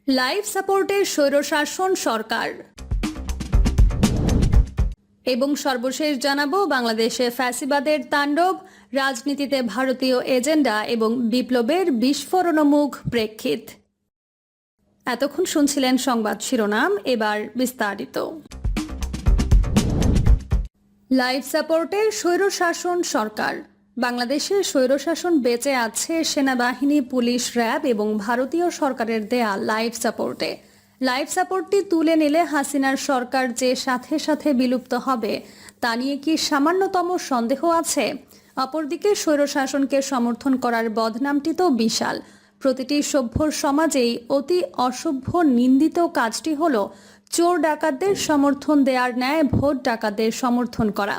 Life সাপোর্টের স্বৈরশাসন সরকার এবং সর্বশেষ জানাবো বাংলাদেশে ফ্যাসিবাদের তাণ্ডব, রাজনীতিতে ভারতীয় এজেন্ডা এবং বিপ্লবের বিস্ফোরণোন্মুখ প্রেক্ষিত। এতক্ষণ শুনছিলেন সংবাদ শিরোনাম, এবার বিস্তারিত। লাইফ সাপোর্টের স্বৈরশাসন সরকার। বাংলাদেশের স্বৈরশাসন বেঁচে আছে সেনাবাহিনী, পুলিশ, র্যাব এবং ভারতীয় সরকারের দেয়া লাইফ সাপোর্টে। লাইফ সাপোর্টটি তুলে নিলে হাসিনার সরকার যে সাথে সাথে বিলুপ্ত হবে তা নিয়ে কি সামান্যতম সন্দেহ আছে? অপরদিকে স্বৈরশাসনকে সমর্থন করার বদনামটি তো বিশাল। প্রতিটি সভ্য সমাজেই অতি অসভ্য নিন্দিত কাজটি হলো চোর ডাকাতদের সমর্থন দেওয়ার ন্যায় ভোট ডাকাতদের সমর্থন করা।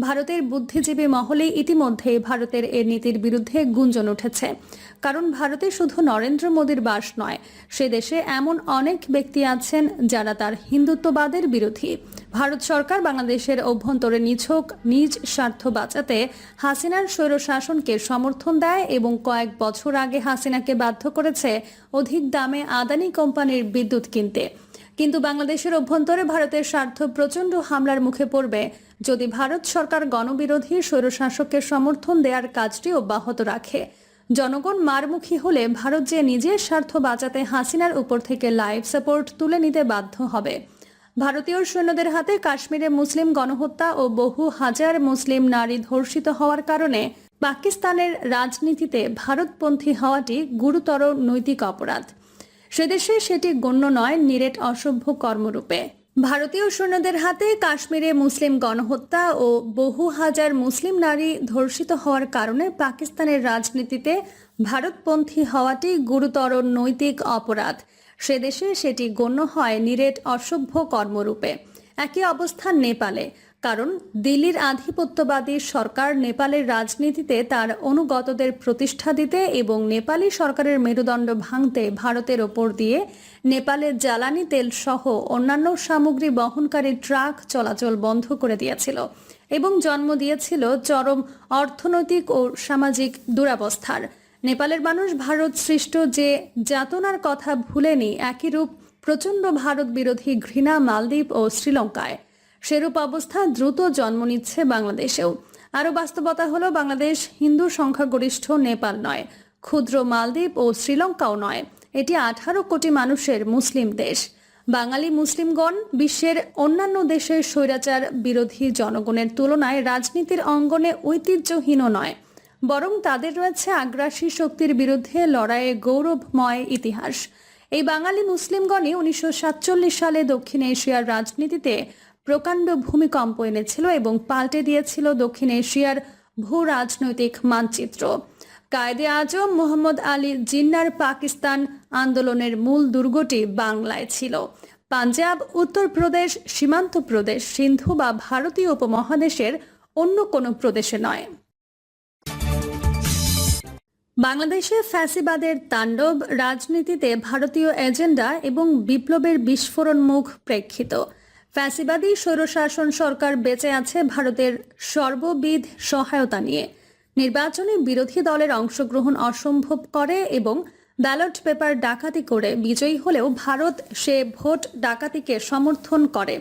ভারতের বুদ্ধিজীবী মহলে ইতিমধ্যে ভারতের এ নীতির বিরুদ্ধে গুঞ্জন উঠেছে। কারণ ভারতে শুধু নরেন্দ্র মোদীর বাস নয়, সে দেশে এমন অনেক ব্যক্তি আছেন যারা তার হিন্দুত্ববাদের বিরোধী। ভারত সরকার বাংলাদেশের অভ্যন্তরে নিছক নিজ স্বার্থ বাঁচাতে হাসিনার স্বৈরশাসনকে সমর্থন দেয় এবং কয়েক বছর আগে হাসিনাকে বাধ্য করেছে অধিক দামে আদানি কোম্পানির বিদ্যুৎ কিনতে। কিন্তু বাংলাদেশের অভ্যন্তরে ভারতের স্বার্থ প্রচণ্ড হামলার মুখে পড়বে যদি ভারত সরকার গণবিরোধী স্বৈরশাসককে সমর্থন দেওয়ার কাজটি অব্যাহত রাখে। জনগণ মারমুখী হলে ভারত যে নিজের স্বার্থ বাঁচাতে হাসিনার উপর থেকে লাইফ সাপোর্ট তুলে নিতে বাধ্য হবে। ভারতীয় সৈন্যদের হাতে কাশ্মীরে মুসলিম গণহত্যা ও বহু হাজার মুসলিম নারী ধর্ষিত হওয়ার কারণে পাকিস্তানের রাজনীতিতে ভারতপন্থী হওয়াটি গুরুতর নৈতিক অপরাধ। সেদেশে সেটি গণ্য নয়, নিরেট অসভ্য কর্মরূপে। ভারতীয় সৈন্যদের হাতে কাশ্মীরে মুসলিম গণহত্যা ও বহু হাজার মুসলিম নারী ধর্ষিত হওয়ার কারণে পাকিস্তানের রাজনীতিতে ভারতপন্থী হওয়াটি গুরুতর নৈতিক অপরাধ। সেদেশে সেটি গণ্য হয় নিরেট অসভ্য কর্মরূপে। একই অবস্থান নেপালে। কারণ দিল্লির আধিপত্যবাদী সরকার নেপালের রাজনীতিতে তার অনুগতদের প্রতিষ্ঠা দিতে এবং নেপালি সরকারের মেরুদণ্ড ভাঙতে ভারতের ওপর দিয়ে নেপালের জ্বালানি তেল সহ অন্যান্য সামগ্রী বহনকারী ট্রাক চলাচল বন্ধ করে দিয়েছিল এবং জন্ম দিয়েছিল চরম অর্থনৈতিক ও সামাজিক দুরবস্থার। নেপালের মানুষ ভারত সৃষ্ট যে যাতনার কথা ভুলেনি, একইরূপ প্রচণ্ড ভারত বিরোধী ঘৃণা মালদ্বীপ ও শ্রীলঙ্কায়। সেরূপ অবস্থা দ্রুত জন্ম নিচ্ছে বাংলাদেশেও। আরও বাস্তবতা হলো বাংলাদেশ হিন্দু সংখ্যাগরিষ্ঠ নেপাল নয়, ক্ষুদ্র মালদ্বীপ ও শ্রীলঙ্কাও নয়। এটি 18 কোটি মানুষের মুসলিম দেশ। বাঙালি মুসলিমগণ বিশ্বের অন্যান্য দেশের স্বৈরাচার বিরোধী জনগণের তুলনায় রাজনীতির অঙ্গনে ঐতিহ্যহীন নয়, বরং তাদের রয়েছে আগ্রাসী শক্তির বিরুদ্ধে লড়াইয়ে গৌরবময় ইতিহাস। এই বাঙালি মুসলিমগণই 1947 সালে দক্ষিণ এশিয়ার রাজনীতিতে প্রকাণ্ড ভূমিকম্প এনেছিল এবং পাল্টে দিয়েছিল দক্ষিণ এশিয়ার ভূ রাজনৈতিক মানচিত্র। কায়েদে আজম মোহাম্মদ আলী জিন্নার পাকিস্তান আন্দোলনের মূল দুর্গটি বাংলায় ছিল। পাঞ্জাব, উত্তরপ্রদেশ, সীমান্ত প্রদেশ, সিন্ধু বা ভারতীয় উপমহাদেশের অন্য কোনো প্রদেশে নয়। বাংলাদেশে ফ্যাসিবাদের তাণ্ডব, রাজনীতিতে ভারতীয় এজেন্ডা এবং বিপ্লবের বিস্ফোরণমুখ প্রেক্ষিত। ফ্যাসিবাদী স্বৈরশাসন সরকার বেঁচে আছে ভারতের সর্ববিধ সহায়তা নিয়ে। নির্বাচনে বিরোধী দলের অংশগ্রহণ অসম্ভব করে এবং ব্যালট পেপার ডাকাতি করে বিজয়ী হলেও ভারত সে ভোট ডাকাতিকে সমর্থন করে।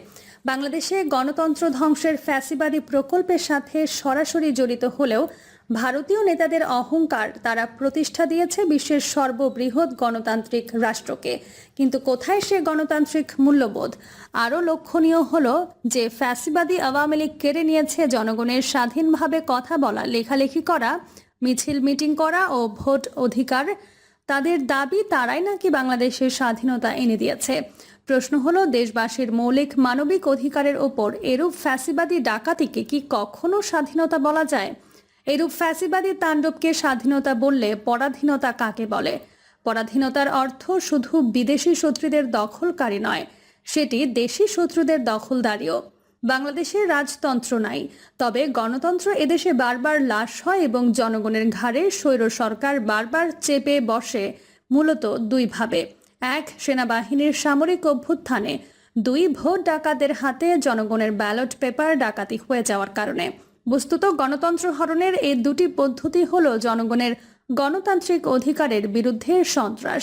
বাংলাদেশে গণতন্ত্র ধ্বংসের ফ্যাসিবাদী প্রকল্পের সাথে সরাসরি জড়িত হলেও ভারতীয় নেতাদের অহংকার তারা প্রতিষ্ঠা দিয়েছে বিশ্বের সর্ববৃহৎ গণতান্ত্রিক রাষ্ট্রকে। কিন্তু কোথায় সে গণতান্ত্রিক মূল্যবোধ? আরও লক্ষণীয় হলো যে ফ্যাসিবাদী আওয়ামী লীগ কেড়ে নিয়েছে জনগণের স্বাধীনভাবে কথা বলা, লেখালেখি করা, মিছিল মিটিং করা ও ভোট অধিকার। তাদের দাবি তারাই নাকি বাংলাদেশের স্বাধীনতা এনে দিয়েছে। প্রশ্ন হলো, দেশবাসীর মৌলিক মানবিক অধিকারের ওপর এরূপ ফ্যাসিবাদী ডাকাতিকে কি কখনো স্বাধীনতা বলা যায়? এরূপ ফ্যাসিবাদী তাণ্ডবকে স্বাধীনতা বললে পরাধীনতা কাকে বলে? পরাধীনতার অর্থ শুধু বিদেশি শত্রুদের দখলকারী নয়, সেটি দেশি শত্রুদের দখলদারিও। বাংলাদেশের রাজতন্ত্র নাই, তবে গণতন্ত্র এদেশে বারবার লাশ হয় এবং জনগণের ঘাড়ে স্বৈর সরকার বারবার চেপে বসে মূলত দুইভাবে: এক, সেনাবাহিনীর সামরিক অভ্যুত্থানে; দুই, ভোট ডাকাতদের হাতে জনগণের ব্যালট পেপার ডাকাতি হয়ে যাওয়ার কারণে। বস্তুত গণতন্ত্র হরণের এই দুটি পদ্ধতি হলো জনগণের গণতান্ত্রিক অধিকারের বিরুদ্ধে সন্ত্রাস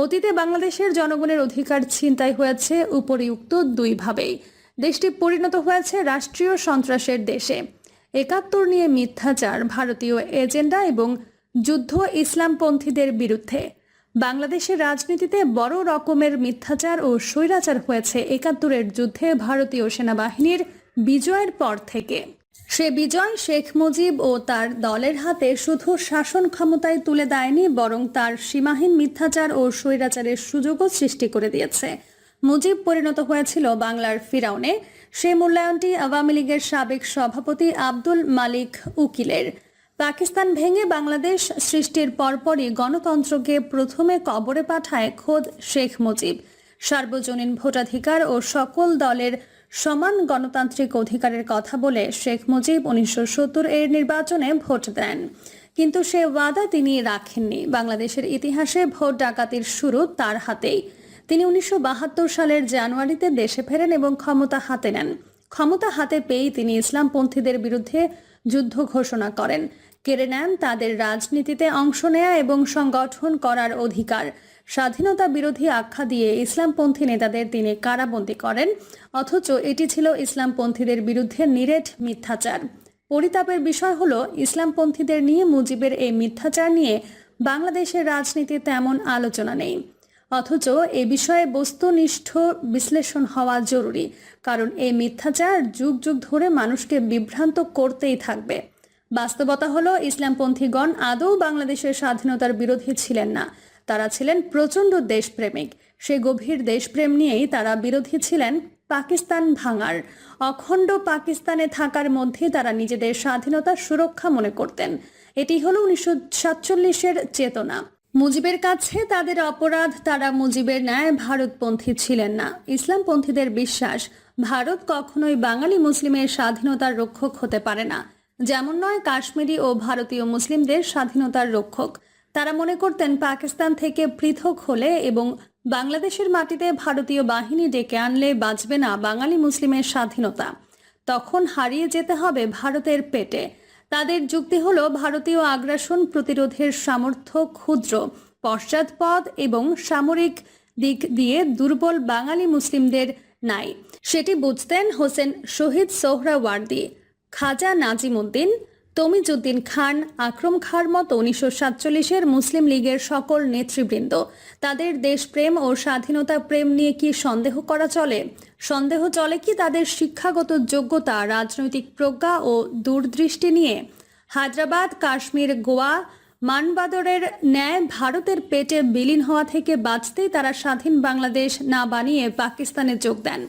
অতীতে বাংলাদেশের জনগণের অধিকার ছিনতাই হয়েছে উপরিউক্ত দুইভাবেই। দেশটি পরিণত হয়েছে রাষ্ট্রীয় সন্ত্রাসের দেশে। ৭১ নিয়ে মিথ্যাচার, ভারতীয় এজেন্ডা এবং যুদ্ধ ইসলামপন্থীদের বিরুদ্ধে। বাংলাদেশের রাজনীতিতে বড় রকমের মিথ্যাচার ও স্বৈরাচার হয়েছে ৭১-এর যুদ্ধে ভারতীয় সেনাবাহিনীর বিজয়ের পর থেকে। সে বিজয় শেখ মুজিব ও তার দলের হাতে শুধু শাসন ক্ষমতায় তুলে দেয়নি, বরং তার সীমাহীন মিথ্যাচার ও স্বৈরাচারের সুযোগও সৃষ্টি করে দিয়েছে। মুজিব পরিণত হয়েছিল বাংলার ফিরাউনে। সেই মূল্যায়নটি আওয়ামী লীগের সাবেক সভাপতি আব্দুল মালিক উকিলের। পাকিস্তান ভেঙে বাংলাদেশ সৃষ্টির পরপরই গণতন্ত্রকে প্রথমে কবরে পাঠায় খোদ শেখ মুজিব। সার্বজনীন ভোটাধিকার ও সকল দলের সমান গণতান্ত্রিক অধিকারের কথা বলে শেখ মুজিব ১৯৭০ এর নির্বাচনে ভোট দেন, কিন্তু সে ওয়াদা তিনি রাখেননি। বাংলাদেশের ইতিহাসে ভোট ডাকাতির শুরু তার হাতেই। তিনি ১৯৭২ সালের জানুয়ারিতে দেশে ফেরেন এবং ক্ষমতা হাতে নেন। ক্ষমতা হাতে পেয়েই তিনি ইসলামপন্থীদের বিরুদ্ধে যুদ্ধ ঘোষণা করেন, কেড়ে নেন তাদের রাজনীতিতে অংশ নেয়া এবং সংগঠন করার অধিকার। স্বাধীনতা বিরোধী আখ্যা দিয়ে ইসলামপন্থী নেতাদের তিনি কারাবন্দী করেন, অথচ এটি ছিল ইসলামপন্থীদের বিরুদ্ধে নিরেট মিথ্যাচার। পরিতাপের বিষয় হলো, ইসলামপন্থীদের নিয়ে মুজিবের এই মিথ্যাচার নিয়ে বাংলাদেশের রাজনীতি তেমন আলোচনা নেই। অথচ এ বিষয়ে বস্তুনিষ্ঠ বিশ্লেষণ হওয়া জরুরি, কারণ এই মিথ্যাচার যুগ যুগ ধরে মানুষকে বিভ্রান্ত করতেই থাকবে। বাস্তবতা হলো, ইসলামপন্থীগণ আদৌ বাংলাদেশের স্বাধীনতার বিরোধী ছিলেন না। তারা ছিলেন প্রচণ্ড দেশপ্রেমিক। সে গভীর দেশপ্রেম নিয়েই তারা বিরোধী ছিলেন পাকিস্তান ভাঙার। অখণ্ড পাকিস্তানে থাকার মধ্যে তারা নিজেদের স্বাধীনতার সুরক্ষা মনে করতেন। এটি হলো ১৯৪৭-এর চেতনা। মুজিবের কাছে তাদের অপরাধ, তারা মুজিবের ন্যায় ভারতপন্থী ছিলেন না। ইসলামপন্থীদের বিশ্বাস, ভারত কখনোই বাঙালি মুসলিমের স্বাধীনতার রক্ষক হতে পারে না, যেমন নয় কাশ্মীরি ও ভারতীয় মুসলিমদের স্বাধীনতার রক্ষক। তারা মনে করতেন পাকিস্তান থেকে পৃথক হলে এবং বাংলাদেশের মাটিতে ভারতীয় বাহিনী ডেকে আনলে বাঁচবে না বাঙালি মুসলিমের স্বাধীনতা, তখন হারিয়ে যেতে হবে ভারতের পেটে। তাদের যুক্তি হলো, ভারতীয় আগ্রাসন প্রতিরোধের সামর্থ্য ক্ষুদ্র, পশ্চাৎপদ এবং সামরিক দিক দিয়ে দুর্বল বাঙালি মুসলিমদের নাই। সেটি বুঝতেন হোসেন শহীদ সোহরাওয়ার্দী, খাজা নাজিমউদ্দিন, তমিজউদ্দিন খান, আকরম খাঁর মতো ১৯৪৭-এর মুসলিম লীগের সকল নেতৃবৃন্দ। তাদের দেশপ্রেম ও স্বাধীনতা প্রেম নিয়ে কি সন্দেহ করা চলে? সন্দেহ চলে কি তাদের শিক্ষাগত যোগ্যতা, রাজনৈতিক প্রজ্ঞা ও দূরদৃষ্টি নিয়ে? হায়দ্রাবাদ, কাশ্মীর, গোয়া, মানবাদরের ন্যায় ভারতের পেটে বিলীন হওয়া থেকে বাঁচতেই তারা স্বাধীন বাংলাদেশ না বানিয়ে পাকিস্তানে যোগ দেন।